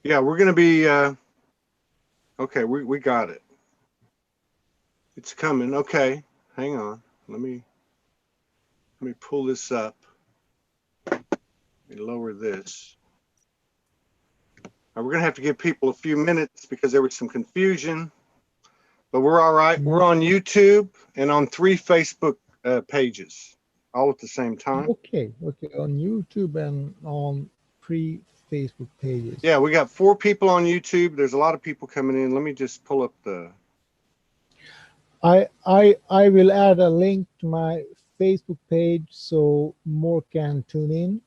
Yeah, we're going to be, okay, we got it. It's coming. Okay, hang on. Let me pull this up. Let me lower this. Now, we're going to have to give people a few minutes because there was some confusion, but we're all right. Mhm. We're on YouTube and on 3 Facebook pages all at the same time. Okay, okay, on YouTube and on pre-Facebook Yeah, pages. we got 4 people on YouTube. There's a lot of people coming in. Let me just pull up the. I will add a link to my Facebook page so more can tune in.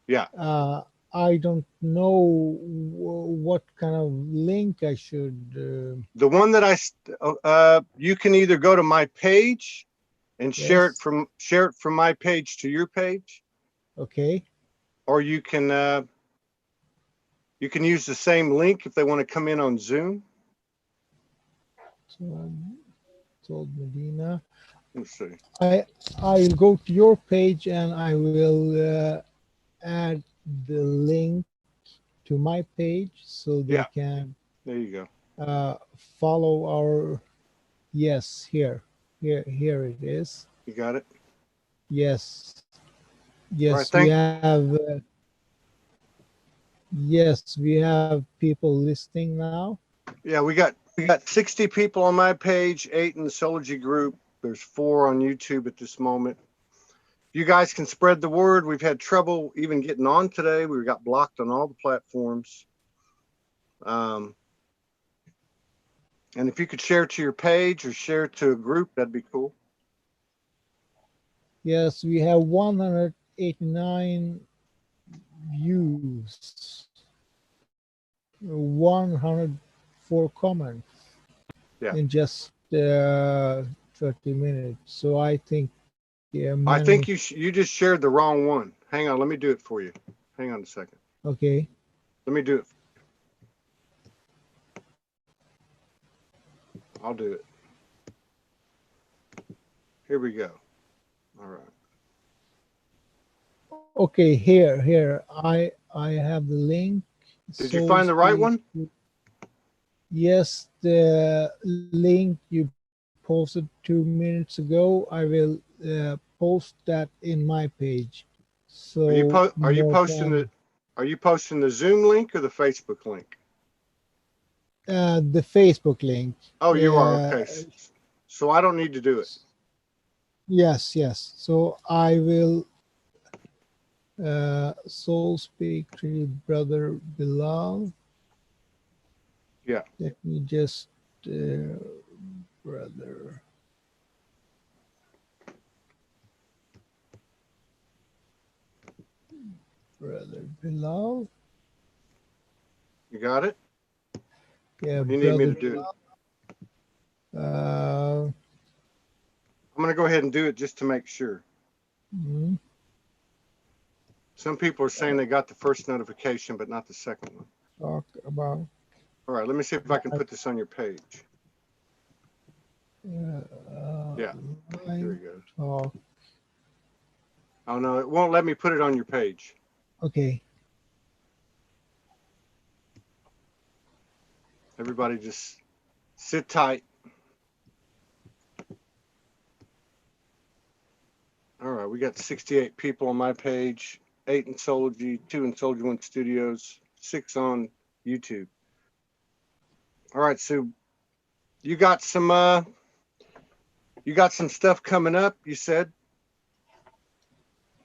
Yeah, Uh, I don't know what kind of link I should. the one that you can either go to my page and Yes. share it from my page to your page, Okay. or you can use the same link if they want to come in on Zoom. So told Medina. Let's see. I will go to your page and I will add the link to my page so they Yeah, can there you go. follow our. Yes, here it is. You got it. Yes, All right. yes, yes, we have people listening now. Yeah, we got 60 people on my page, 8 in the Sology group. There's 4 on YouTube at this moment. You guys can spread the word. We've had trouble even getting on today. We got blocked on all the platforms. Um, and if you could share it to your page or share it to a group, that'd be cool. Yes, we have 189 views, 104 comments Yeah, in just 30 minutes. So I think I many. think you just shared the wrong one. Hang on, let me do it for you. Hang on a second. Okay. Let me do it. I'll do it. Here we go. All right. Okay, here. I have the link. Did you Soul find the right Speak. one? Yes, the link you posted 2 minutes ago, I will post that in my page so Are you more posting can. the Zoom link or the Facebook link? The Facebook link. Oh, you are. Uh, Okay. So I don't need to do it. yes, yes. So I will Soul Speak to brother Bilal. Yeah. Let me just brother. Brother Bilal. You got it? Yeah, Or do you need me brother to do it? Bilal. Uh, I'm going to go ahead and do it just to make sure. mm, Some people are saying they got the first notification, but not the second one. talk about All right. Let me see if I can put this on your page. Yeah. Here live he goes. talk. Oh, no. It won't let me put it on your page. Okay. Everybody just sit tight. All right. We got 68 people on my page, 8 in Sology, 2 in Soldier One Studios, 6 on YouTube. All right. So you got some, uh, you got some stuff coming up, you said.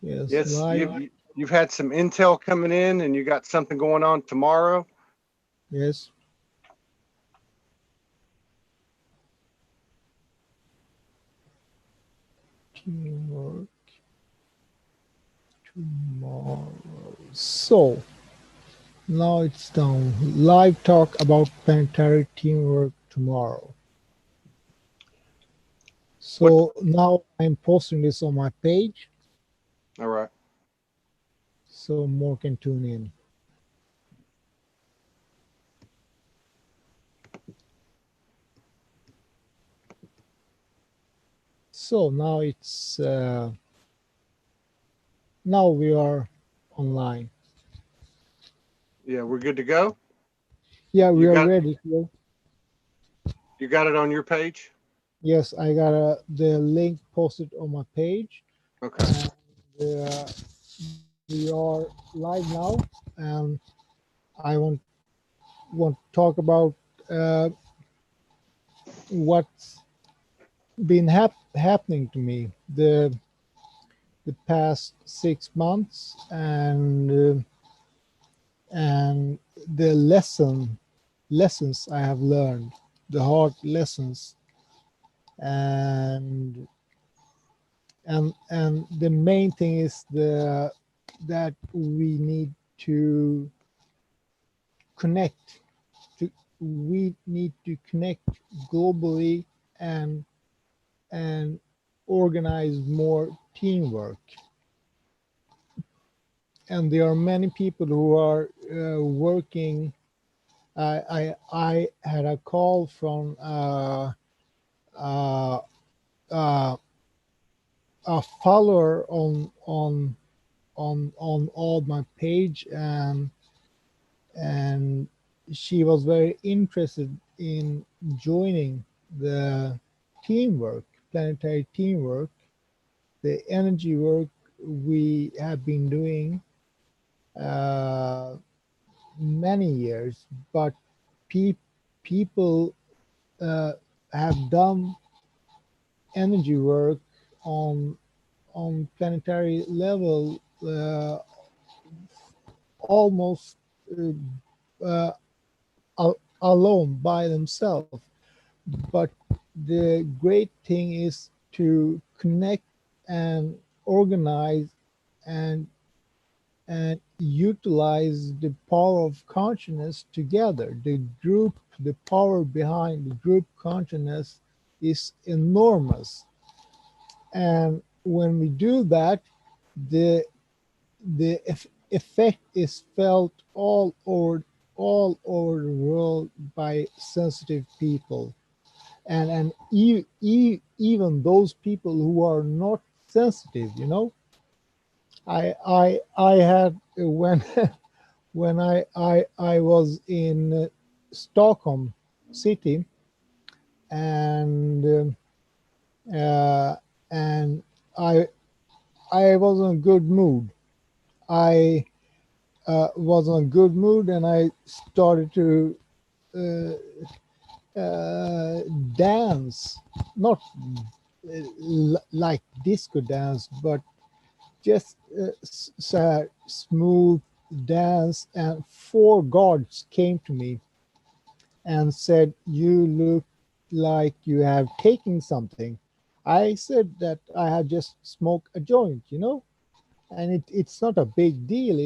Yes, Yes, live. you've had some intel coming in, and you got something going on tomorrow. Yes. Teamwork tomorrow. So now it's down. Live talk about planetary teamwork tomorrow. What? So now I'm posting this on my page All right. so more can tune in. So now it's now we are online. Yeah, we're good to go. Yeah, we You are got ready here. you got it on your page? Yes, I got the link posted on my page, Okay. and we are live now. And I want to talk about uh, what's been happening to me the past 6 months, and the lessons I have learned, the hard lessons, and and the main thing is the that we need to connect to we need to connect globally, and and organize more teamwork. And there are many people who are working. I had a call from uh, uh, a follower on all my page, and she was very interested in joining the teamwork, planetary teamwork, the energy work we have been doing uh, many years. But pe- people uh, have done energy work on planetary level almost uh, alone by themselves. But the great thing is to connect and organize and utilize the power of consciousness together. The power behind the group consciousness is enormous. And when we do that, the effect is felt all over the world by sensitive people, and even those people who are not sensitive. I had when when I was in Stockholm city, and uh, and I I was in a good mood. I was in a good mood, and I started to uh, dance, not like disco dance, but just smooth dance. And four guards came to me and said, "You look like you have taken something." I said that I had just smoked a joint, and it's not a big deal.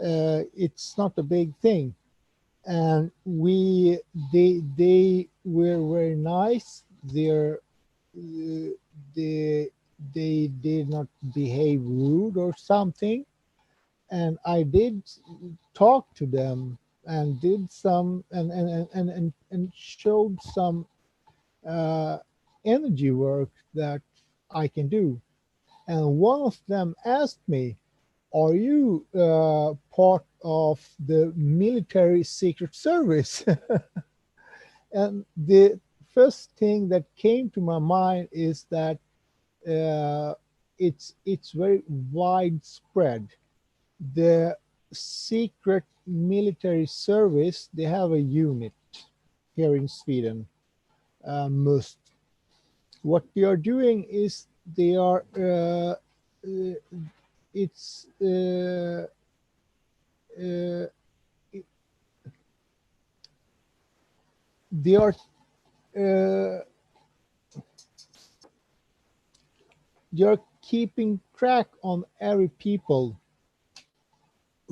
Uh, it's not a big thing. And they were very nice. They they did not behave rude or something. And I did talk to them, and did some and showed some uh, energy work that I can do. And one of them asked me, "Are you part of the military secret service?" And the first thing that came to my mind is that uh, it's very widespread. The secret military service, they have a unit here in Sweden, MUST. What they are doing is they are uh, it's uh, they are uh, they are keeping track on every people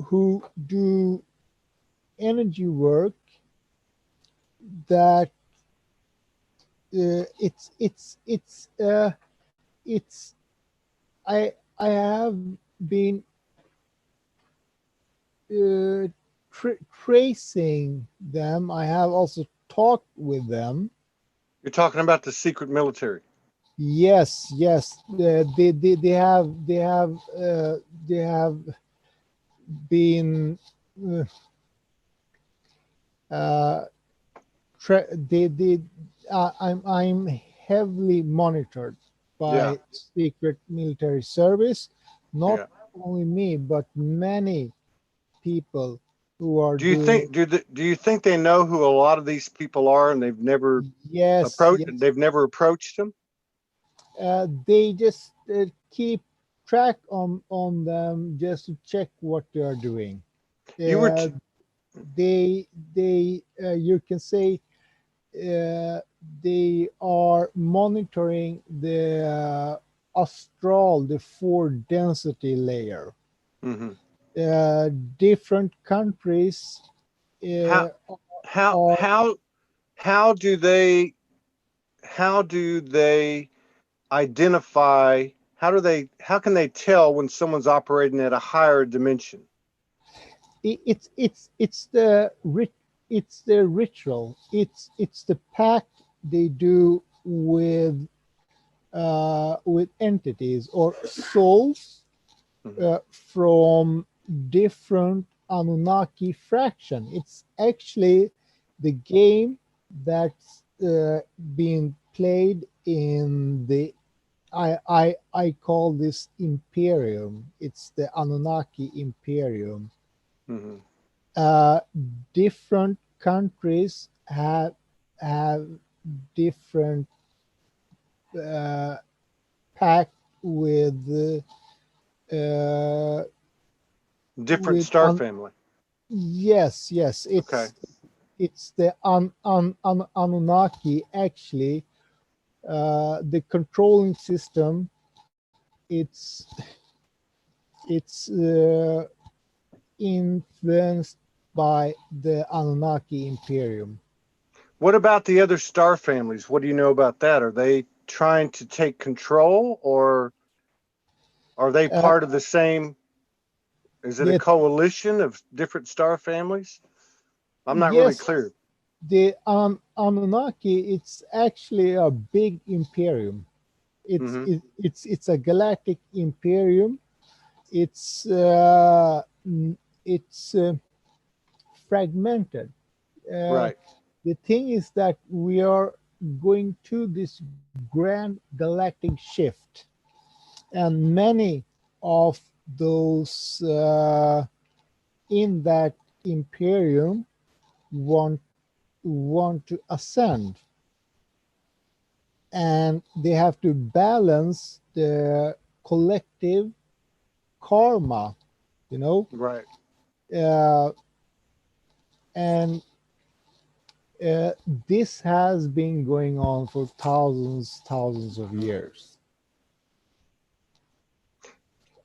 who do energy work, that it's I have been uh, tracing them. I have also talked with them. You're talking about the secret military. Yes, they have they have been uh, uh, they I'm heavily monitored Yeah. by secret military service. Not Yeah. only me, but many people who are doing. Do you think they know who a lot of these people are and Yes, yes. they've never approached them? They just keep track on them just to check what they are doing. You were Uh, they you can say uh, they are monitoring the astral, the four density layer. hmm Different countries how uh, how are. how how do they how do they identify how can they tell when someone's operating at a higher dimension? It's the it's the ritual. It's the pact they do with entities or souls hmm from different Anunnaki fraction. It's actually the game that's being played in the I call this Imperium. It's the Anunnaki Imperium. hmm Uh, Different countries have different uh, pact uh, Different with star family. yes, yes, Okay. it's the Anunnaki actually. The controlling system, it's influenced by the Anunnaki Imperium. What about the other star families? What do you know about that? Are they trying to take control, or are they Uh, part of the same? Is it a the, coalition of different star families? I'm not really yes, clear. the Anunnaki, it's actually a big imperium. hmm It's a galactic imperium. It's it's fragmented. Uh, Right. the thing is that we are going to this grand galactic shift, and many of those in that imperium want to ascend, and they have to balance the collective karma, you know, Right. uh, and uh, this has been going on for thousands of hmm years.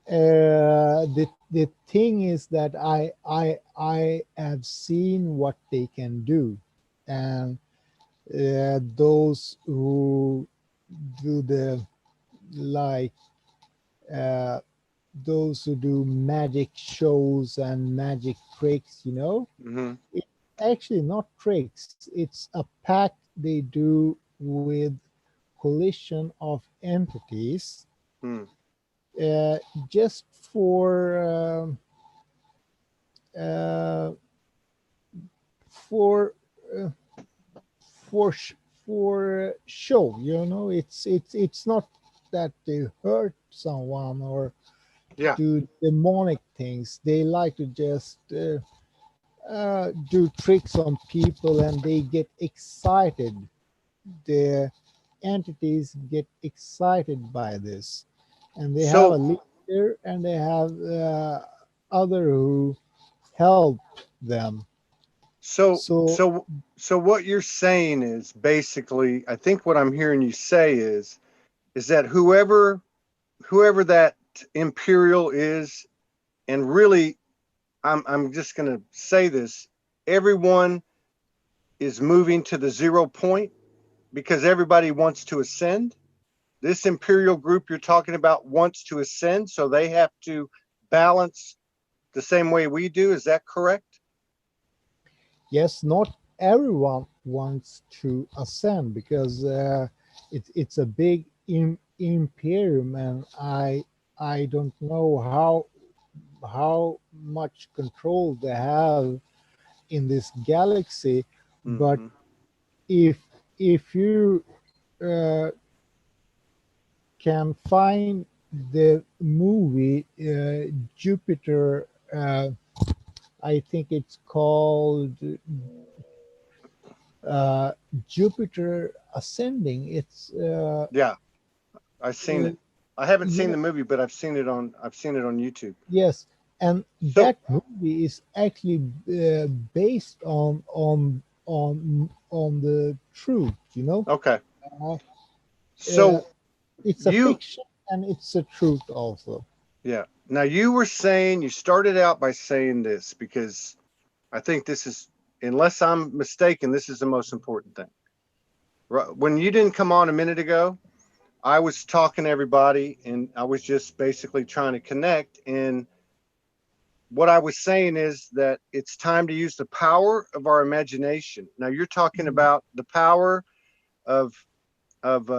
The thing is that I have seen what they can do, and those who do the like uh, those who do magic shows and magic tricks, hmm it's actually not tricks. It's a pact they do with collision of entities, hmm uh, just uh, for uh, for show. It's not that they hurt someone or Yeah. do demonic things. They like to just do tricks on people, and they get excited. The entities get excited by this, and they have a So leader, and they have other who help them. so So so so what you're saying is basically, I think what I'm hearing you say is that whoever that imperial is, and really I'm just going to say this, everyone is moving to the 0 point because everybody wants to ascend. This imperial group you're talking about wants to ascend, so they have to balance the same way we do. Is that correct? yes, not everyone wants to ascend because it's a big imperium, and I don't know how much control they have in this galaxy. But Hmm. if you uh, can find the movie Jupiter, I think it's called uh, Jupiter Ascending. It's Yeah, I've seen uh, it. I haven't seen yeah, the movie, but I've seen it on YouTube. yes, and So that movie is actually based on the truth. You know, okay, uh, uh, so it's a you fiction and it's a truth also. yeah. Now you were saying you started out by saying this because I think this is, unless I'm mistaken, this is the most important thing. When you didn't come on a minute ago, I was talking to everybody and I was just basically trying to connect. And what I was saying is that it's time to use the power of our imagination. Now you're talking about the power of of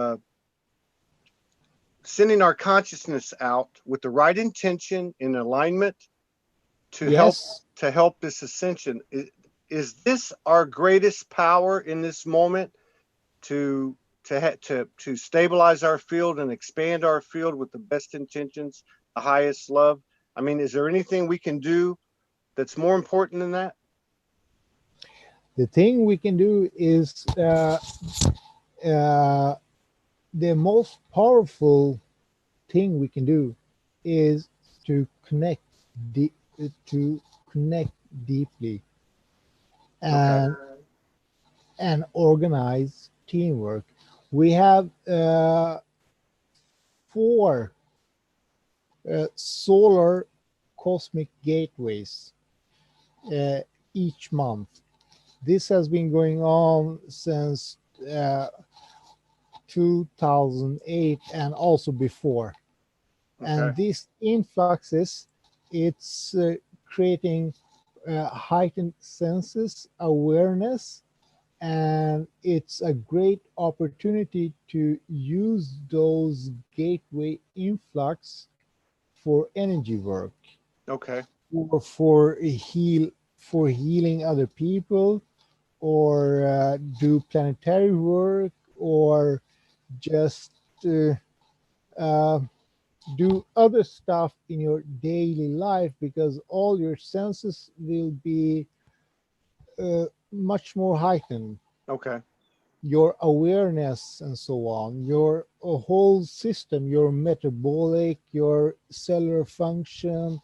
sending our consciousness out with the right intention in alignment to help Yes, this ascension. Is this our greatest power in this moment to to stabilize our field and expand our field with the best intentions, the highest love? I mean, is there anything we can do that's more important than that? the thing we can do is uh, the most powerful thing we can do is to de- to connect deeply Okay. and organize teamwork. We have four solar cosmic gateways uh, each month. This has been going on since uh, 2008 and also before. Okay. And these influxes, it's creating heightened senses awareness, and it's a great opportunity to use those gateway influx for energy work Okay. or for healing other people, or do planetary work, or just uh, uh, do other stuff in your daily life, because all your senses will be much more heightened, Okay. your awareness and so on, your whole system, your metabolic, your cellular function,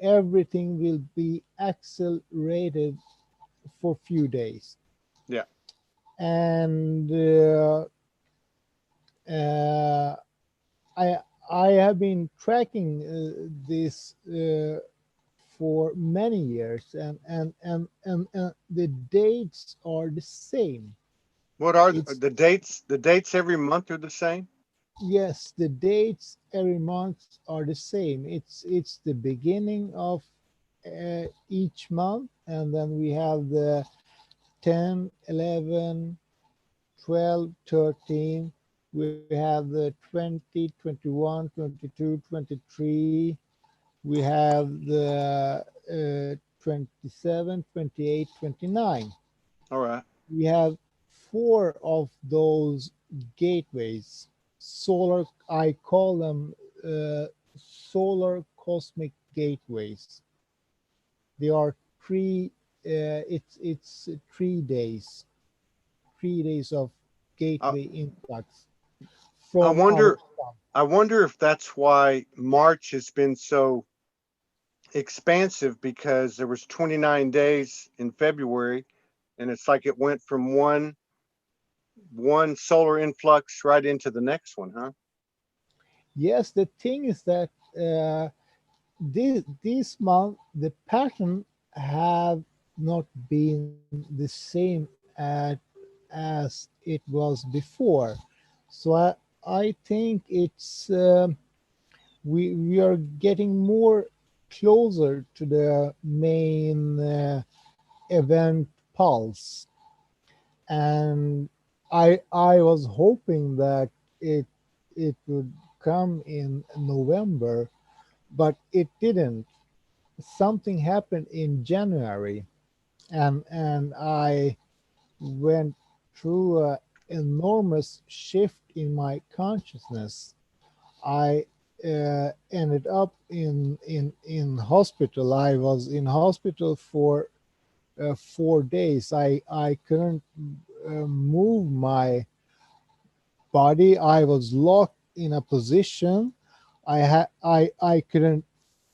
everything will be accelerated for few days. Yeah. And uh, I I have been tracking this for many years, and the dates are the same. What are It's the dates? The dates every month are the same? Yes, the dates every month are the same. It's the beginning of each month, and then we have the 10, 11, 12, 13. We have the 20, 21, 22, 23. We have the 27, 28, 29. All right. We have four of those gateways. Solar, I call them solar cosmic gateways. They are three. It's 3 days, 3 days of I, gateway influx I from our wonder sun. I wonder if that's why March has been so expansive, because there was 29 days in February and it's like it went from one solar influx right into the next one, huh? Yes, the thing is that this month the pattern have not been the same as it was before. So I think it's we are getting more closer to the main event pulse, and I was hoping that it would come in November, but it didn't. something happened in January, and I went through a enormous shift in my consciousness. I ended up in hospital. I was in hospital for 4 days. I couldn't move my body. I was locked in a position. I couldn't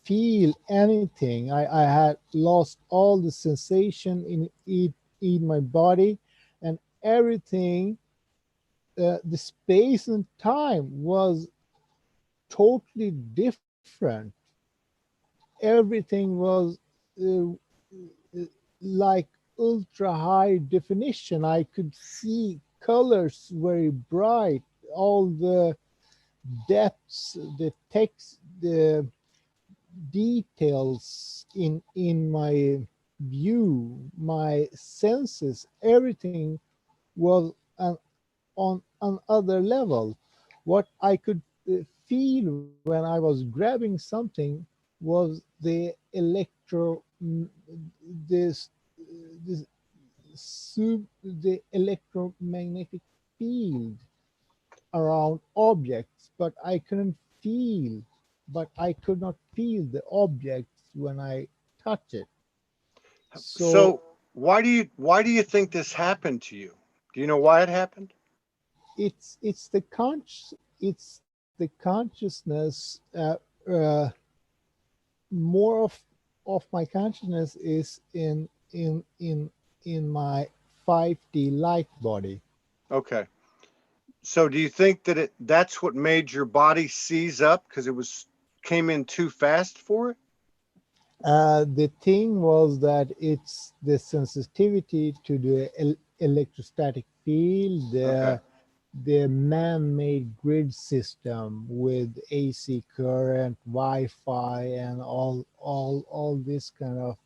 feel anything. I had lost all the sensation in my body, and everything. The space and time was totally different. Everything was uh, like ultra high definition. I could see colors very bright, all the depths, the text, the details in my view, my senses, everything was on another level. What I could feel when I was grabbing something was this, this the electromagnetic field around objects, but I couldn't feel, but I could not feel the objects when I touch it. So So why do you think this happened to you? Do you know why it happened? it's the consciousness. Uh, More of my consciousness is in my 5D light body. Okay. So do you think that that's what made your body seize up because it was came in too fast for it? The thing was that it's the sensitivity to the electrostatic field, Okay. the man-made grid system with AC current, Wi-Fi, and all this kind of,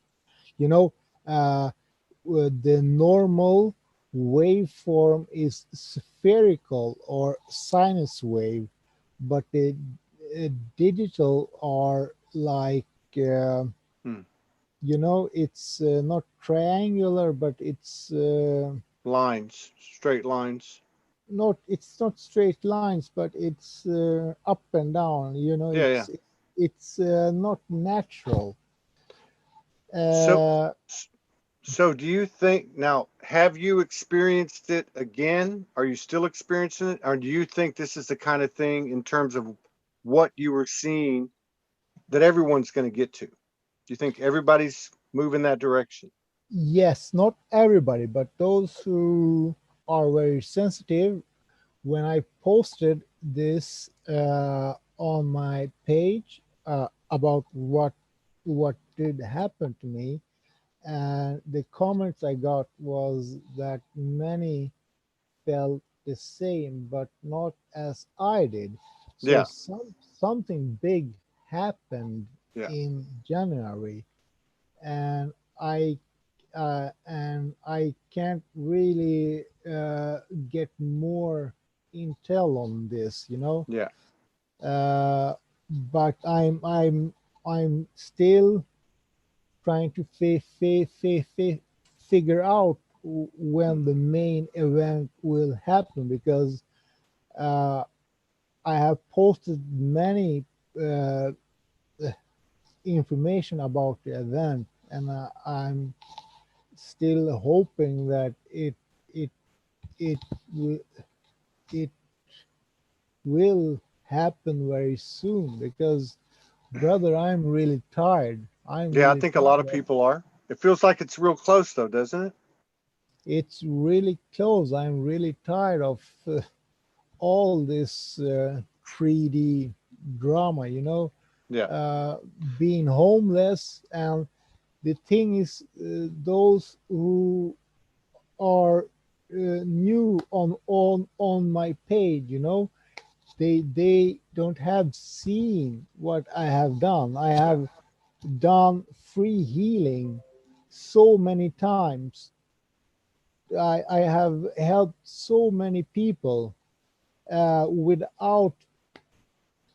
you know, uh, the normal waveform is spherical or sinus wave, but the digital are like Hmm. it's not triangular, but Lines, straight lines. it's not straight lines, but it's up and down. Yeah, yeah. It's not natural. So uh, so do you think now have you experienced it again? Are you still experiencing it? Or do you think this is the kind of thing in terms of what you were seeing that everyone's going to get to? Do you think everybody's moving that direction? yes, not everybody, but those who are very sensitive. When I posted this on my page about what did happen to me, and the comments I got was that many felt the same, but not as I did. So Yeah, something big happened yeah. in January, and I I can't really get more intel on this, Yeah. but I'm still trying to figure out Hmm. when the main event will happen, because uh, I have posted many uh, information about the event, and I'm still hoping that it it will it will happen very soon, because brother, I'm really tired. I'm Yeah, I really think a lot of tired. people are. It feels like it's real close though, doesn't it? It's really close. I'm really tired of all this 3D drama, Yeah. uh, being homeless. And the thing is, those who are new on my page, they don't have seen what I have done. I Yeah. have done free healing so many times. I have helped so many people without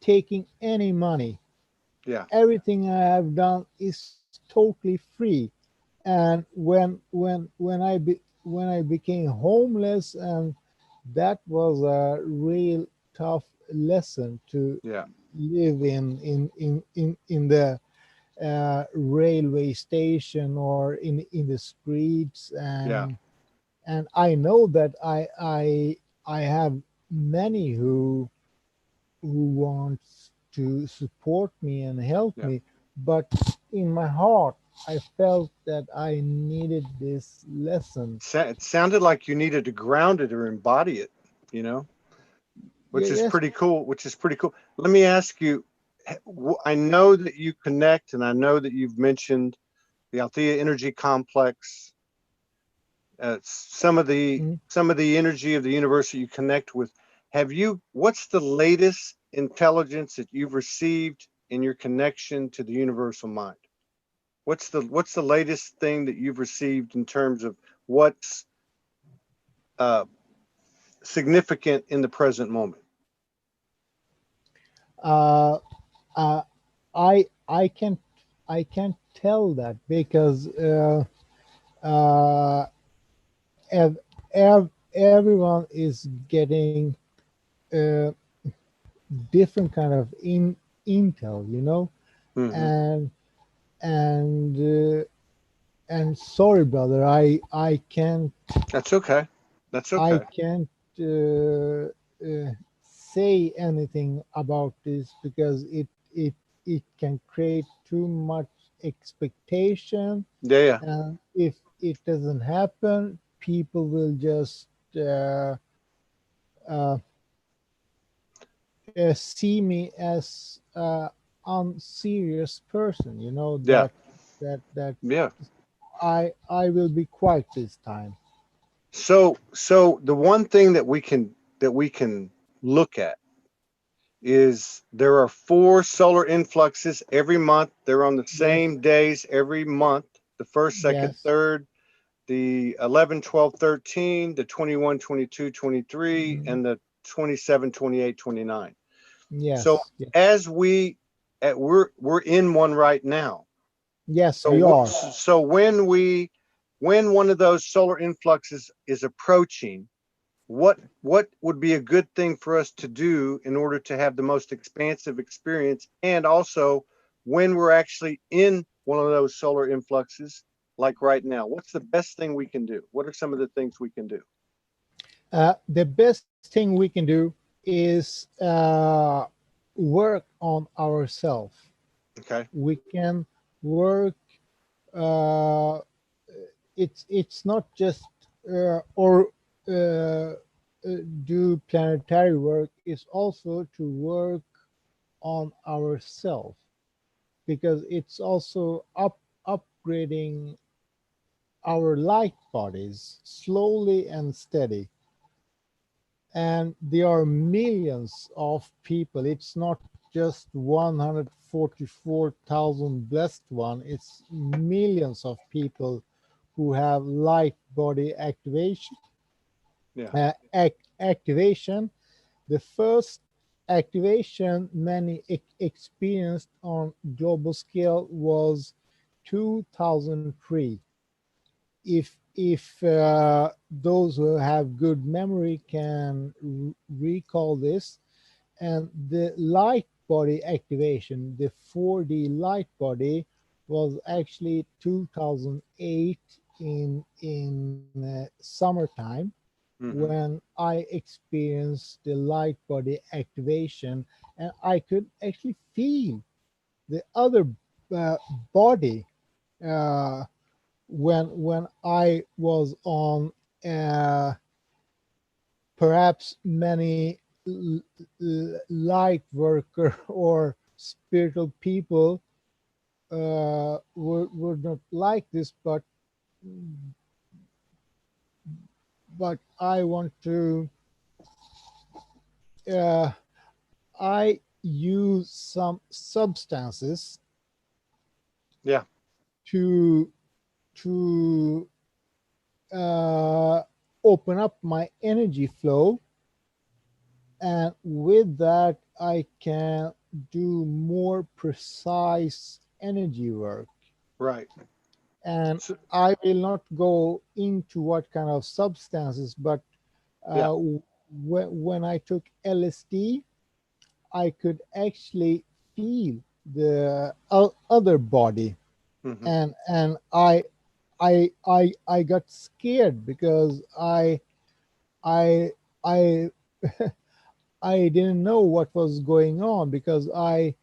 taking any money. Yeah. Everything I have done is totally free. And when I became homeless, and that was a real tough lesson to Yeah. live in the railway station or in the streets. Yeah. And I know that I have many who wants to support me and help Yeah. me, but in my heart I felt that I needed this lesson. It sounded like you needed to ground it or embody it, you know, which is Yes. pretty cool. Which is pretty cool. Let me ask you. I know that you connect, and I know that you've mentioned the Althea Energy Complex. Some of the energy of the universe that you connect with. Have you? What's the latest intelligence that you've received in your connection to the universal mind? What's the latest thing that you've received in terms of what's uh, significant in the present moment? uh, uh, I I can't tell that because uh, everyone is getting uh, different kind of intel, you know. Hmm. And and uh, and sorry, brother, I can't That's okay. That's I okay. can't say anything about this because it can create too much expectation. Yeah, yeah, And if it doesn't happen, people will just uh, uh, see me as unserious person, you know, yeah, that yeah. I will be quiet this time. So the one thing that we can look at is there are four solar influxes every month. They're on the Yes. same days every month. The first, second, Yes. third, the 11, 12, 13, the 21, 22, 23, Mhm. and the 27, 28, 29. So Yes. Yes. as we we're in one right now. Yes, So we are. when one of those solar influxes is approaching, what would be a good thing for us to do in order to have the most expansive experience? And also, when we're actually in one of those solar influxes, like right now, what's the best thing we can do? What are some of the things we can do? The best thing we can do is work on ourselves. Okay. We can work. Uh, it's not just or uh, do planetary work. It's also to work on ourselves because it's also upgrading our light bodies slowly and steady. And there are millions of people. It's not just 144,000 blessed one. It's millions of people who have light body Yeah. activation. The first activation many experienced on global scale was 2003. If those who have good memory can recall this, and the light body activation, the 4D light body, was actually 2008 in summertime, Mm-hmm. when I experienced the light body activation, and I could actually feel the other uh, body uh, when I was on uh, perhaps many light worker or spiritual people would not like this, but I want to uh, I use some substances Yeah. to to uh, open up my energy flow, and with that I can do more precise energy work. Right. And So, I will not go into what kind of substances, but yeah. uh, when I took LSD, I could actually feel the other body, Hmm. and I got scared because I I I didn't know what was going on because I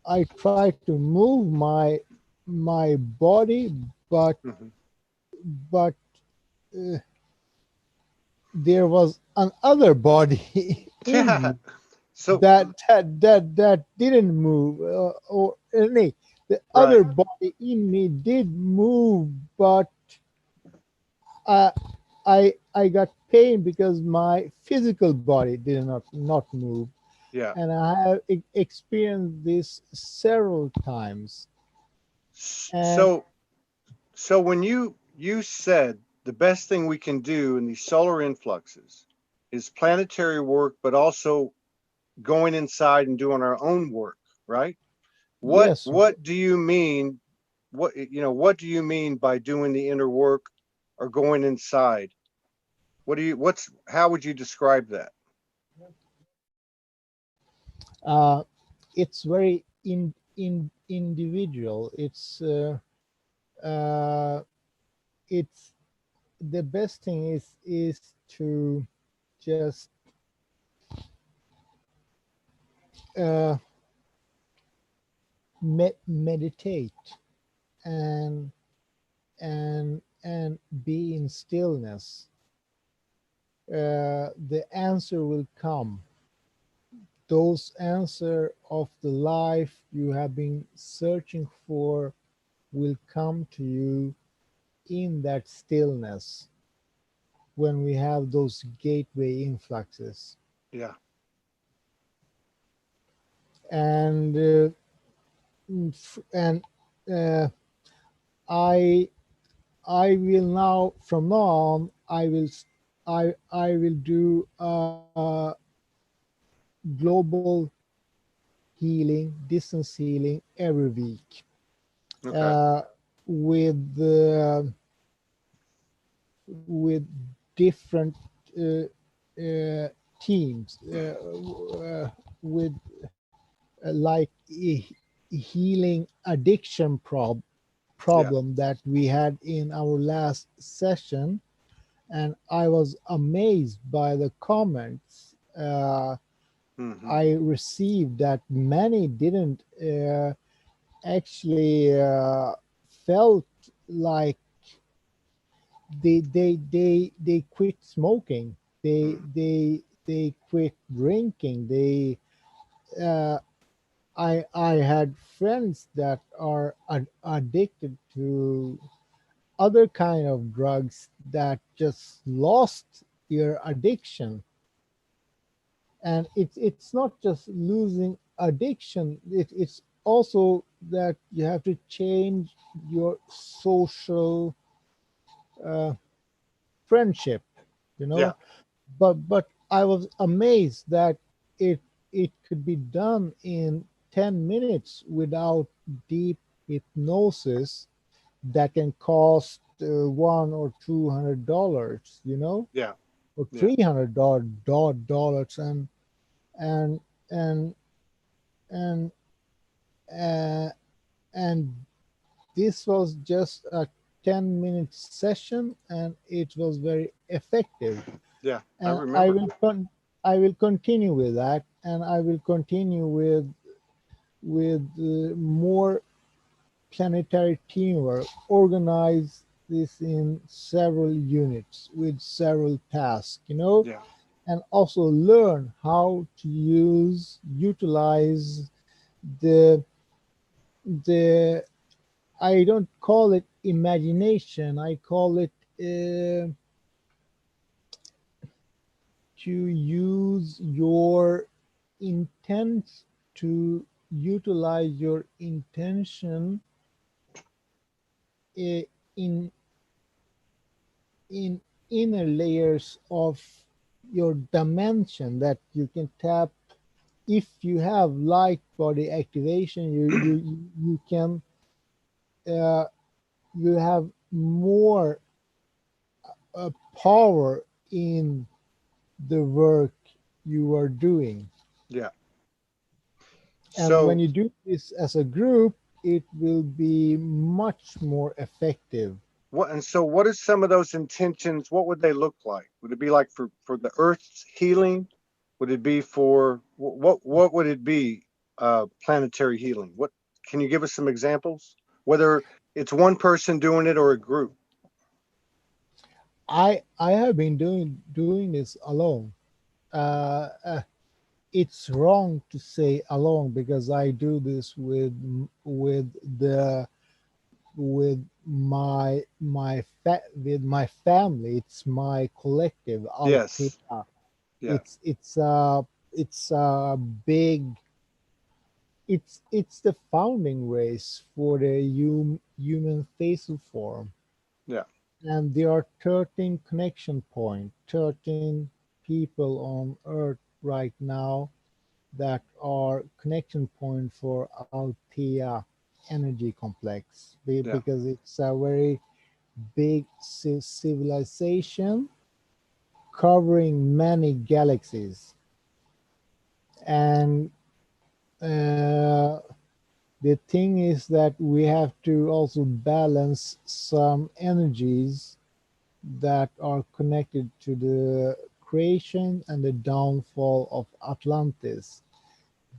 I tried to move my body, but Hmm. but uh, there was another body in Yeah. me So, that didn't move, or no, the right. other body in me did move, but uh, I got pain because my physical body did not move, Yeah. and I have experienced this several times. And So, when you said the best thing we can do in these solar influxes is planetary work, but also going inside and doing our own work, right? yes, What do you mean? What do you mean by doing the inner work or going inside? What's how would you describe that? uh, it's very individual. Uh, it's the best thing is to just uh, meditate and and be in stillness. The answer will come. Those answer of the life you have been searching for will come to you in that stillness when we have those gateway influxes. Yeah. And and uh, I I will now from now on I will do global healing, distance healing every week, Okay. uh, with with different uh, teams, with like healing addiction Yeah. problem that we had in our last session, and I was amazed by the comments Hmm. I received that many didn't actually felt like they quit smoking, Hmm. they quit drinking, they uh, I had friends that are addicted to other kind of drugs that just lost their addiction. And it's not just losing addiction, it's also that you have to change your social uh, friendship, you Yeah. know. But I was amazed that it it could be done in 10 minutes without deep hypnosis that can cost $100 or $200, Yeah. or Yeah. $300 and and and uh, and this was just a 10-minute session, and it was very effective. Yeah. I And remember. I will continue with that, and I will continue with more planetary teamwork, organize this in several units with several tasks, Yeah. and also learn how to utilize the the I don't call it imagination. I call it to use your intent, to utilize your intention i- in in inner layers of your dimension that you can tap if you have light body activation, you can uh, you have more power in the work you are doing. Yeah. And when So you do this as a group, it will be much more effective. what are some of those intentions? What would they look like? Would it be like for the earth's healing? Would it be for what would it be? Planetary healing. What can you give us some examples? Whether it's one person doing it or a group. I have been doing this alone. Uh, uh, it's wrong to say alone because I do this with the with my family. It's my collective Yes. Altea. Yeah. It's a big, it's the founding race for the human facial form, Yeah. and there are 13 connection point, 13 people on earth right now that are connection point for Althea energy complex, Yeah. because it's a very big civilization covering many galaxies. And uh, the thing is that we have to also balance some energies that are connected to the creation and the downfall of Atlantis.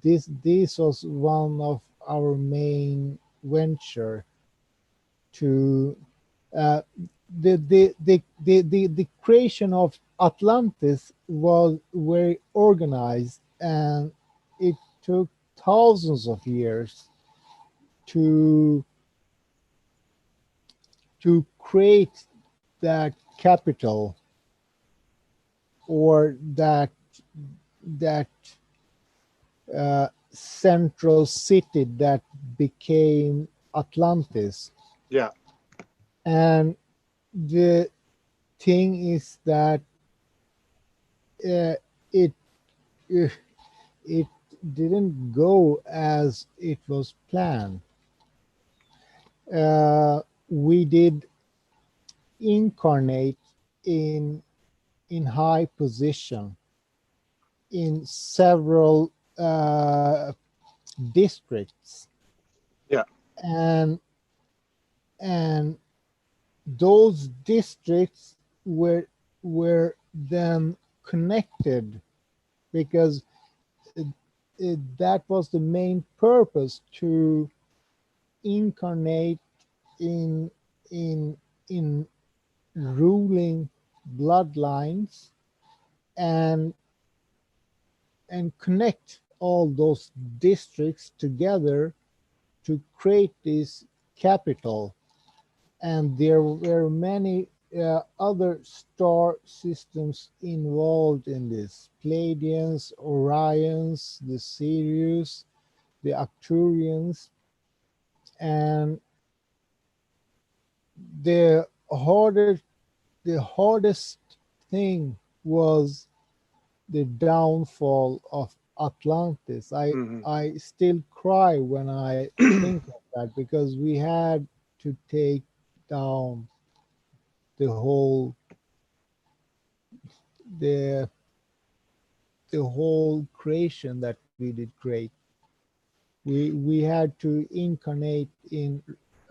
This was one of our main venture to uh, the creation of Atlantis was very organized, and it took thousands of years to create that capital, or that central city that became Atlantis. Yeah. And the thing is that uh, it uh, it didn't go as it was planned. We did incarnate in high position in several districts, Yeah. and and those districts were then connected, because it, that was the main purpose, to incarnate in in in ruling bloodlines, and connect all those districts together to create this capital. And there were many other star systems involved in this: Pleiadians, Orions, the Sirius, the Arcturians. And the hardest thing was the downfall of Atlantis. Hmm. I still cry when I think of that, because we had to take down the whole the whole creation that we did create. We had to incarnate in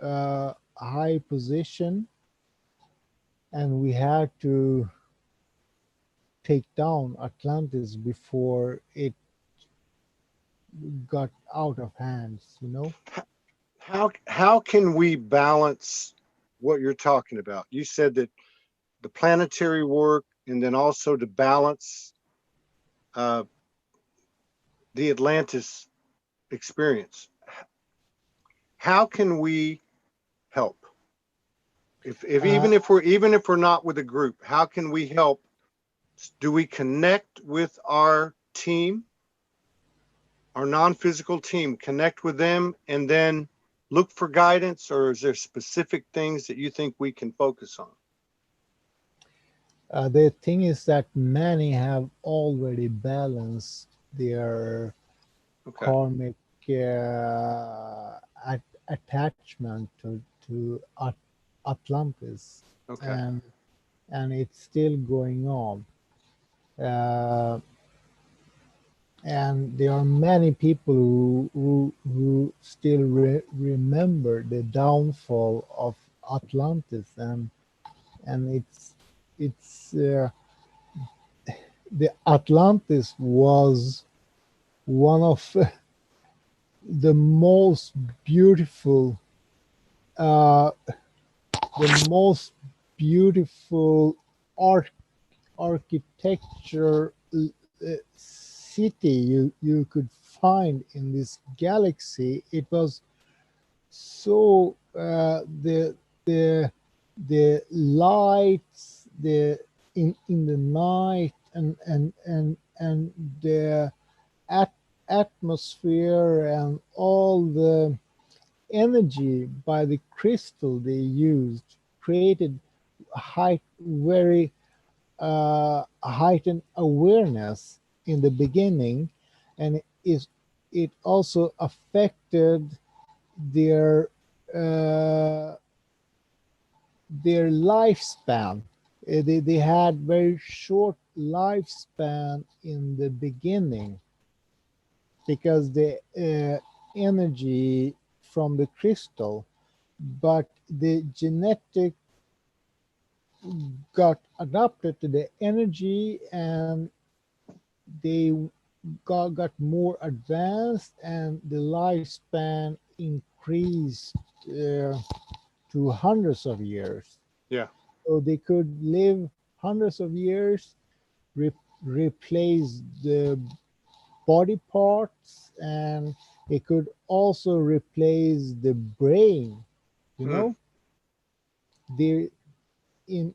a high position, and we had to take down Atlantis before it got out of hands, you know? How can we balance what you're talking about? You said that the planetary work, and then also to balance uh, the Atlantis experience. How can we help? If Uh, even if we're not with a group, how can we help? Do we connect with our team, our non-physical team, connect with them, and then look for guidance, or is there specific things that you think we can focus on? the thing is that many have already balanced their Okay. karmic attachment to Atlantis, Okay. and it's still going on. Uh, and there are many people who still remember the downfall of Atlantis, and it's the Atlantis was one of the most beautiful uh, the most beautiful art architecture city you could find in this galaxy. It was so the lights in the night, and the at, atmosphere and all the energy by the crystal they used created very heightened awareness in the beginning, and it also affected their uh, their lifespan. They had very short lifespan in the beginning because the energy from the crystal, but the genetic got adapted to the energy, and they got more advanced, and the lifespan increased to hundreds of years. Yeah. So they could live hundreds of years, re- replace the body parts, and it could also replace the brain. You Mm. know, they in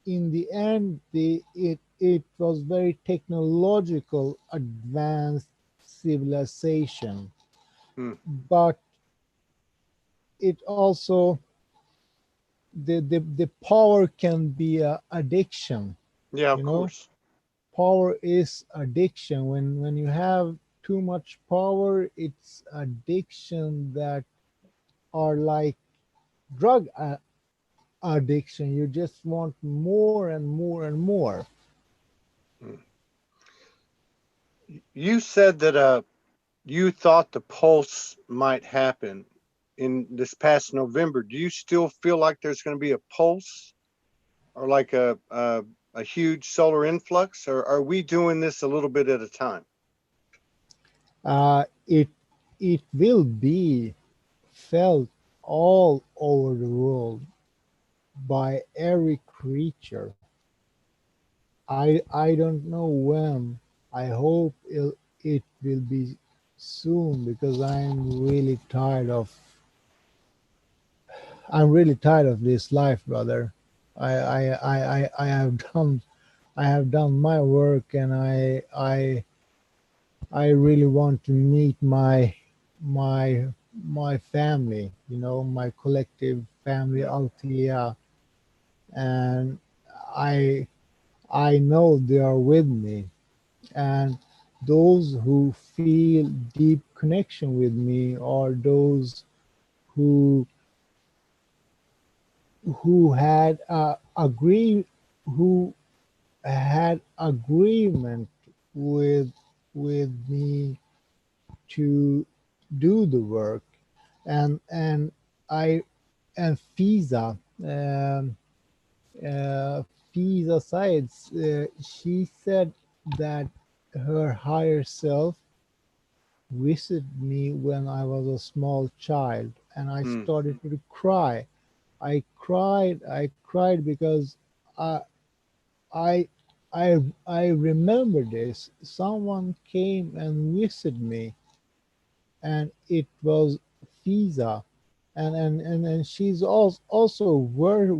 in the end, it was very technological, advanced civilization, Mm. but it also the power can be a addiction. Yeah, of You know, course. power is addiction. When you have too much power, it's addiction that are like drug addiction. You just want more and more and more. Mm. You said that you thought the pulse might happen in this past November. Do you still feel like there's going to be a pulse or like a huge solar influx, or are we doing this a little bit at a time? It will be felt all over the world by every creature. I don't know when. I hope it will be soon, because I'm really tired of this life, brother. I have done my work, and I really want to meet my family, my collective family, Yeah. Althea, and I I know they are with me, and those who feel deep connection with me are those who who had agree who had agreement with me to do the work, and I and Fiza, um, uh, Fiza Sides, she said that her higher self visited me when I was a small child, and I Mm. started to cry. I cried because I I I remember this. Someone came and visited me, and it was Fiza, and she's also were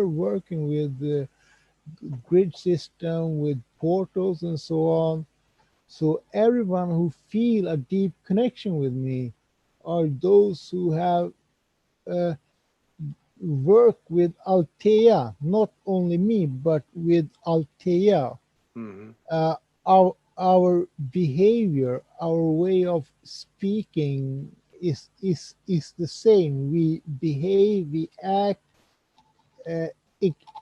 working with the grid system, with portals and so on. So everyone who feel a deep connection with me are those who have uh, worked with Althea, not only me, but with Althea. Hmm. Uh, our our behavior, our way of speaking is the same. We behave, we act uh,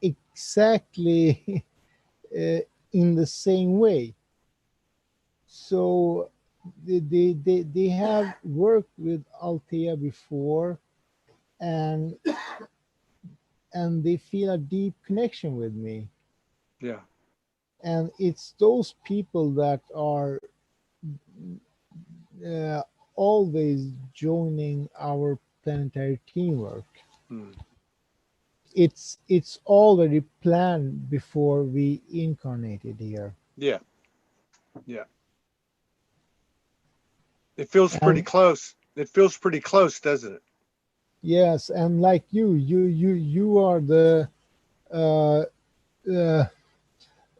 exactly uh, in the same way. So they have worked with Althea before, and they feel a deep connection with me. Yeah. And it's those people that are uh, always joining our planetary teamwork. Hmm. It's already planned before we incarnated here. Yeah. Yeah. It feels pretty And close. It feels pretty close, doesn't it? yes, and like you are uh, uh,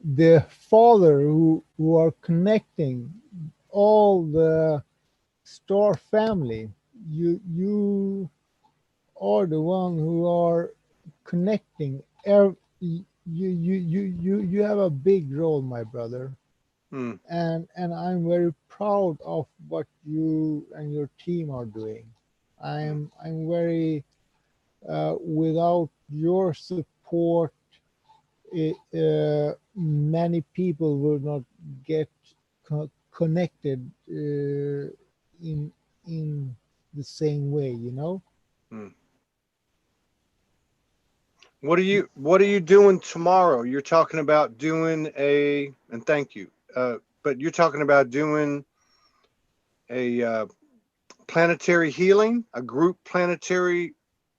the father who are connecting all the star family. You are the one who are connecting. You have a big role, my brother, Hmm. and I'm very proud of what you and your team are doing. Hmm. I'm very without your support, many people will not get connected in the same way. You know. Hmm. What are you doing tomorrow? You're talking about doing and thank you. But you're talking about doing a planetary healing, a group planetary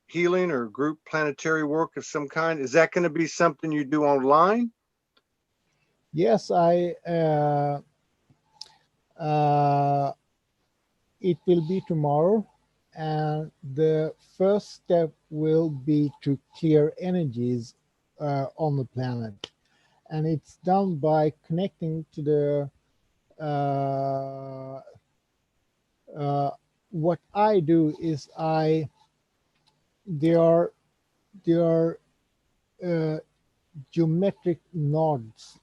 healing or group planetary work of some kind. Is that going to be something you do online? Yes, I. Uh, it will be tomorrow, and the first step will be to clear energies on the planet, and it's done by connecting to the. Uh, uh, what I do is there are there are uh, geometric nodes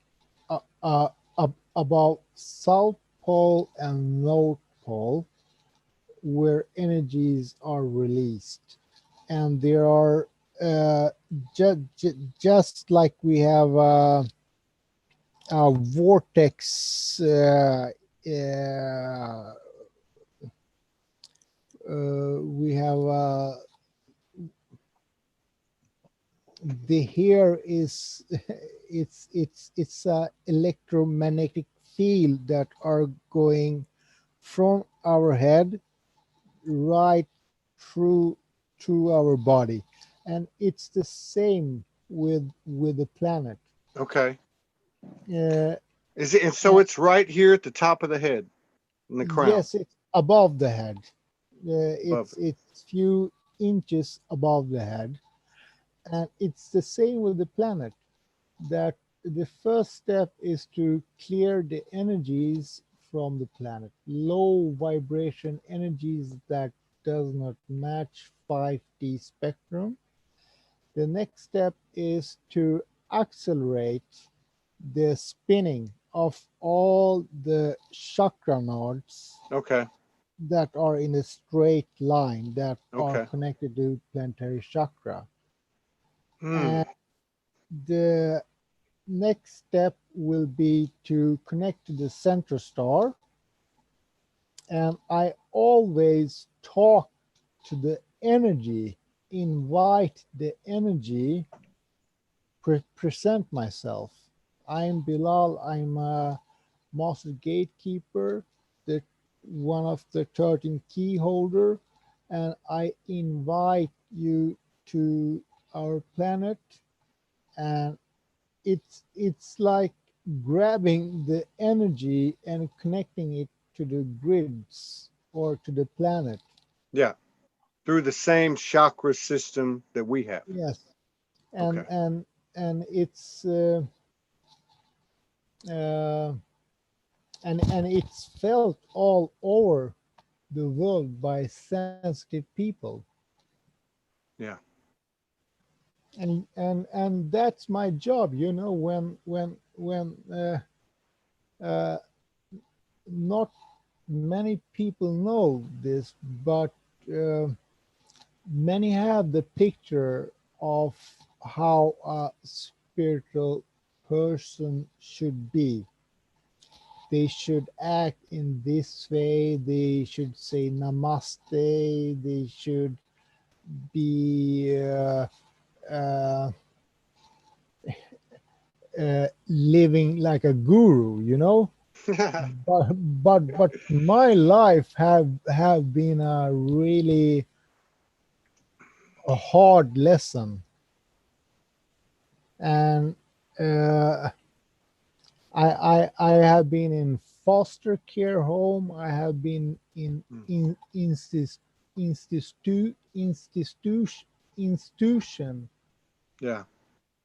about South Pole and North Pole where energies are released. And there are just like we have a vortex, we have the hair is it's a electromagnetic field that are going from our head right through to our body, and it's the same with the planet. Okay. uh, Is it? And so and it's right here at the top of the head, in the crown, yes, it's above the head. above it. It's few inches above the head, and it's the same with the planet. That the first step is to clear the energies from the planet, low vibration energies that does not match 5D spectrum. The next step is to accelerate the spinning of all the chakra nodes Okay. that are in a straight line that are Okay. connected to planetary chakra. Hmm. And the next step will be to connect to the center star. And I always talk to the energy, invite the energy, present myself. I'm Bilal, I'm a master gatekeeper, the one of the 13 key holder, and I invite you to our planet. And it's like grabbing the energy and connecting it to the grids or to the planet. Yeah. Through the same chakra system that we have. Yes, and Okay. and and uh, it's felt all over the world by sensitive people. Yeah. And that's my job, when not many people know this, but uh, many have the picture of how a spiritual person should be. They should act in this way, they should say namaste, they should be uh, living like a guru, you know. But my life have been a really a hard lesson. And uh, I have been in foster care home. I have been in institution Yeah.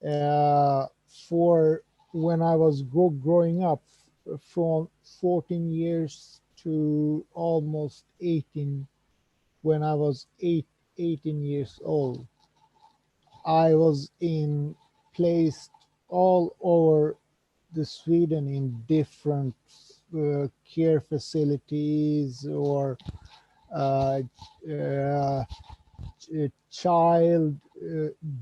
uh, for when I was growing up, from 14 years to almost 18. When I was 18 years old, I was in placed all over the Sweden in different care facilities or uh, uh, child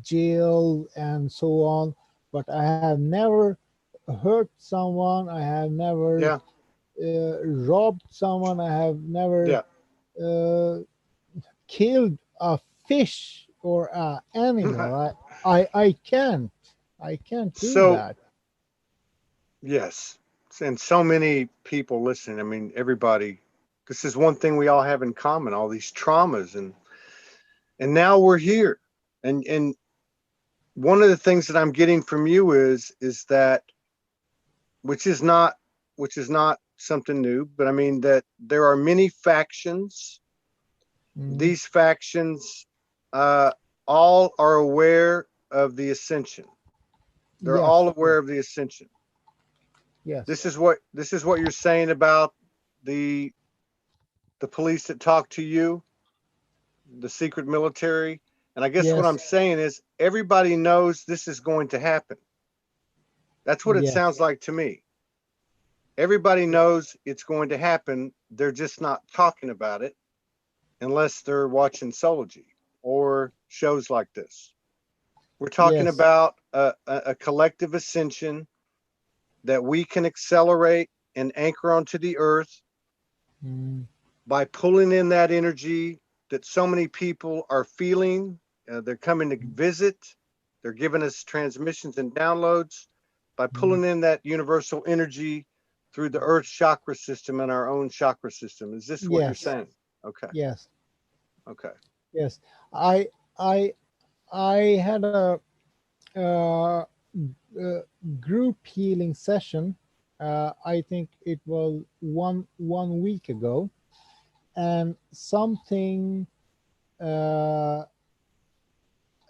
jail and so on. But I have never hurt someone. I have never Yeah. robbed someone. I have never Yeah. uh, killed a fish or a animal. I can't. I can't do So, that. yes. And so many people listening. I mean, everybody, this is one thing we all have in common, all these traumas, and now we're here. And one of the things that I'm getting from you is that, which is not which is not something new, but I mean that there are many factions. Mm, These factions uh, all are aware of the ascension. They're all yes, aware of the ascension. yes, This is what you're saying about the the police that talk to you, the secret military. And I guess what I'm yes, saying is everybody knows this is going to happen. That's what it yes, sounds like to me. Everybody knows it's going to happen. They're just not talking about it unless they're watching Sology or shows like this. We're talking yes, about a collective ascension that we can accelerate and anchor onto the earth mm, by pulling in that energy that so many people are feeling. They're coming to visit, they're giving us transmissions and downloads by mm, pulling in that universal energy through the earth chakra system and our own chakra system. Is this what you're yes, saying? Okay. yes, Okay. yes. I I I had a uh, group healing session. I think it was one week ago, and something uh,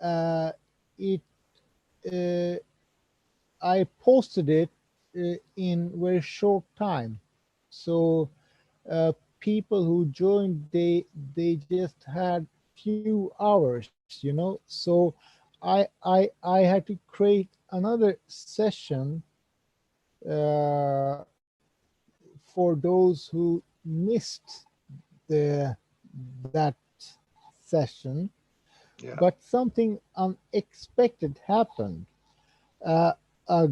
uh, it uh, I posted it in very short time. So people who joined, they just had few hours, you know. So I had to create another session uh, for those who missed the that session. Yeah. But something unexpected happened. Uh, a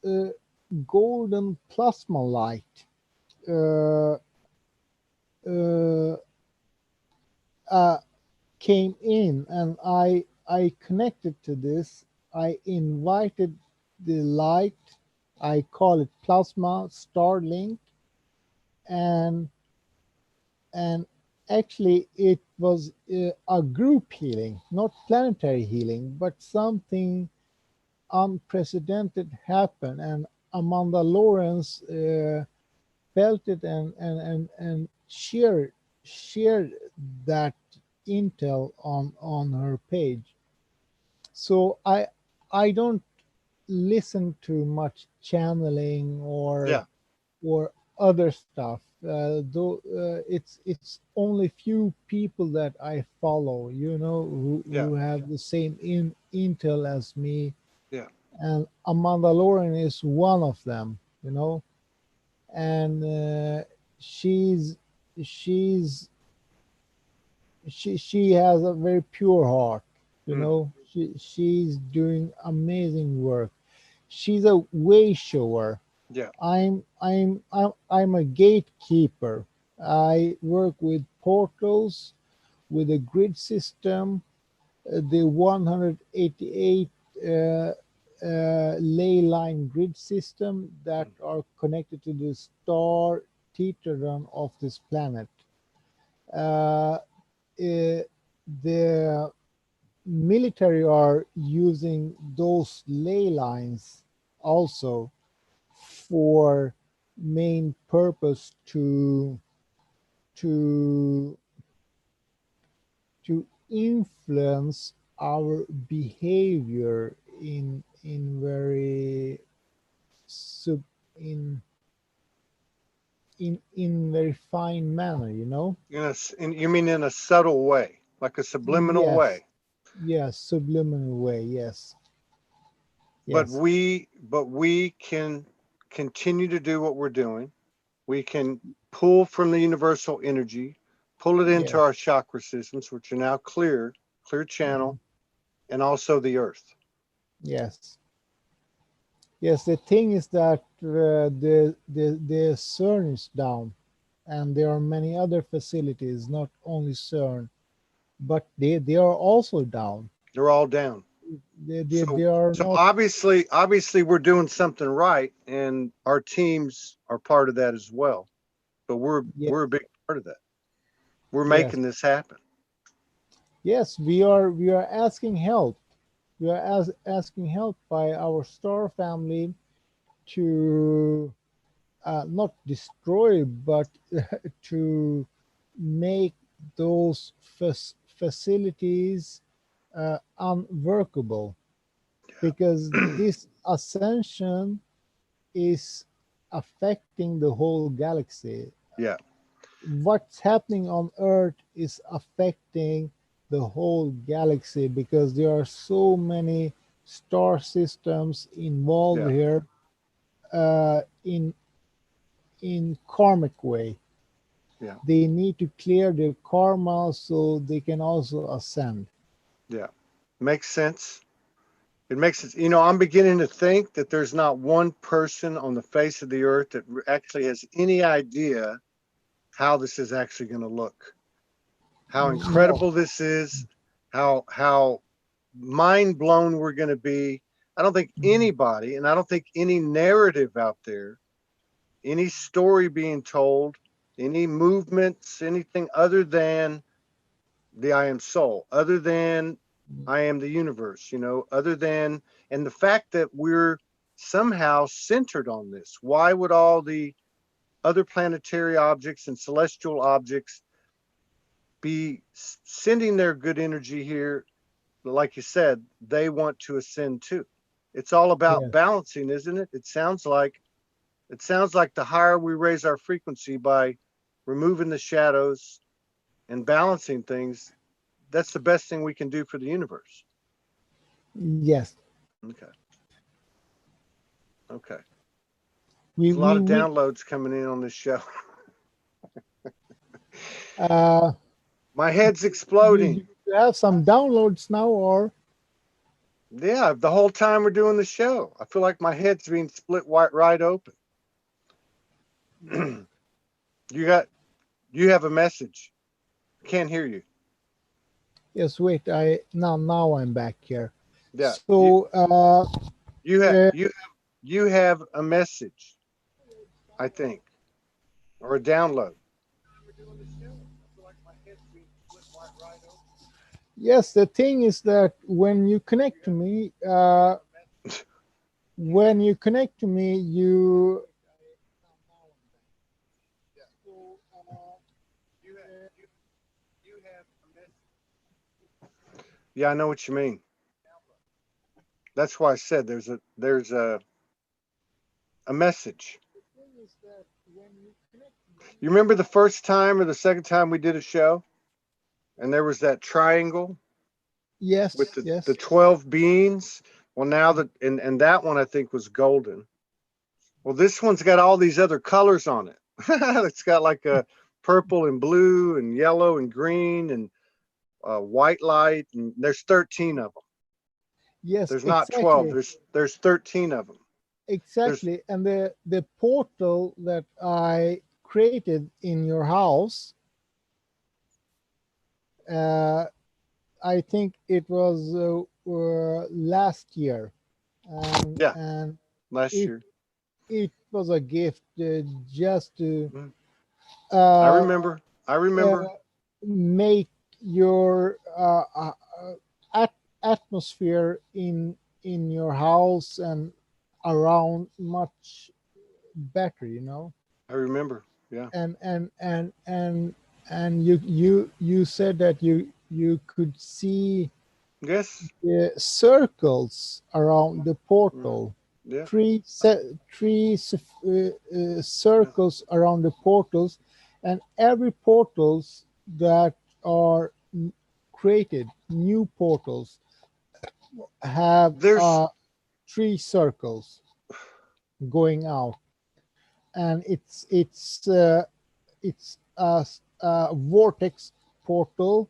uh, golden plasma light uh, uh, uh, came in, and I connected to this. I invited the light. I call it plasma Starlink, and and actually it was a group healing, not planetary healing, but something unprecedented happened, and Amanda Lawrence felt it and shared that intel on her page. So I don't listen to much channeling Yeah. or other stuff. Though it's only few people that I follow, you know, Yeah. who have the same intel as me, Yeah. and Amanda Lauren is one of them, you know. and she's she's she has a very pure heart. You Mm, know, she's doing amazing work. She's a way shower. yeah. I'm a gatekeeper. I work with portals, with a grid system, the 188 ley line grid system that Mm, are connected to the star tetrahedron of this planet. Uh, eh, the military are using those ley lines also for main purpose to to influence our behavior in very sub in in very fine manner, you know. you mean in a subtle way, like a subliminal Yes, way? yes, subliminal way. Yes, But yes, we can continue to do what we're doing. We can pull from the universal energy, pull it into yes, our chakra systems, which are now clear channel, and also the earth. yes, yes. The thing is that the CERN is down, and there are many other facilities, not only CERN, but they are also down. They're all down. They So are so not. obviously we're doing something right, and our teams are part of that as well. But we're a Yes, big part of that. We're yes, making this happen. yes. We are asking help. We are asking help by our star family to not destroy, but to make those facilities unworkable, because this ascension is affecting the whole galaxy. Yeah, What's happening on Earth is affecting the whole galaxy, because there are so many star systems involved yeah, here in karmic way. yeah, They need to clear their karma so they can also ascend. yeah. Makes sense. It makes it, I'm beginning to think that there's not one person on the face of the earth that actually has any idea how this is actually going to look, how No, incredible this is, how mind blown we're going to be. I don't think anybody, and I don't think any narrative out there, any story being told, any movements, anything other than the I am soul, other than I am the universe, other than, and the fact that we're somehow centered on this. Why would all the other planetary objects and celestial objects be sending their good energy here? Like you said, they want to ascend too. It's all about yes, balancing, isn't it? It sounds like the higher we raise our frequency by removing the shadows and balancing things, that's the best thing we can do for the universe. yes. Okay. Okay. We There's a lot we of we downloads coming in on this show. uh My head's you exploding. have some downloads now, or Yeah, the whole time we're doing the show, I feel like my head's being split right open. you got you have a message. I can't hear you. yes. Wait, I now I'm back here. Yeah. You So you have uh, you have a message, I think, or a download. yes, the thing is that when you connect to me, you Yeah, I know what you mean. That's why I said there's a message. You remember the first time or the second time we did a show, and there was that triangle with yes, the yes, 12 beings. Well, now that and that one I think was golden. Well, this one's got all these other colors on it. It's got like a purple and blue and yellow and green and white light, and there's 13 of them. Yes, There's not 12. exactly. There's 13 of them. There's Exactly. And the portal that I created in your house, uh, I think it was last year, yeah, and last it year. it was a gift just to Mhm. I uh, remember. I uh, remember. make your at- atmosphere in your house and around much better, you know. I remember. Yeah. And you said that you could see Yes. circles around the Mm. portal, Yeah. Yeah. circles around the portals, and every portals that are created, new portals, have There's. 3 circles going out, and it's a vortex portal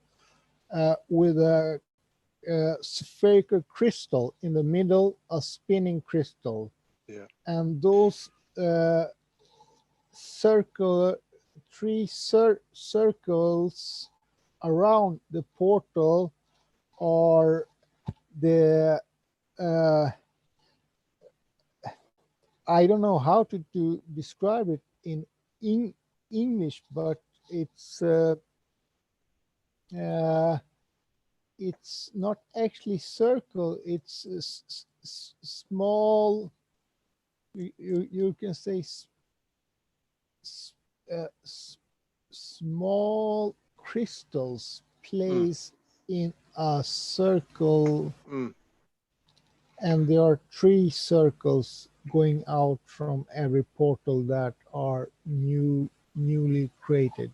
with a spherical crystal in the middle, a spinning crystal, Yeah. and those uh, circle circles around the portal are the uh, I don't know how to describe it in English, but it's uh, uh, it's not actually circle. It's small. You can say s- uh, s- small crystals Mm. placed in a circle, Mm. and there are 3 circles going out from every portal that are newly created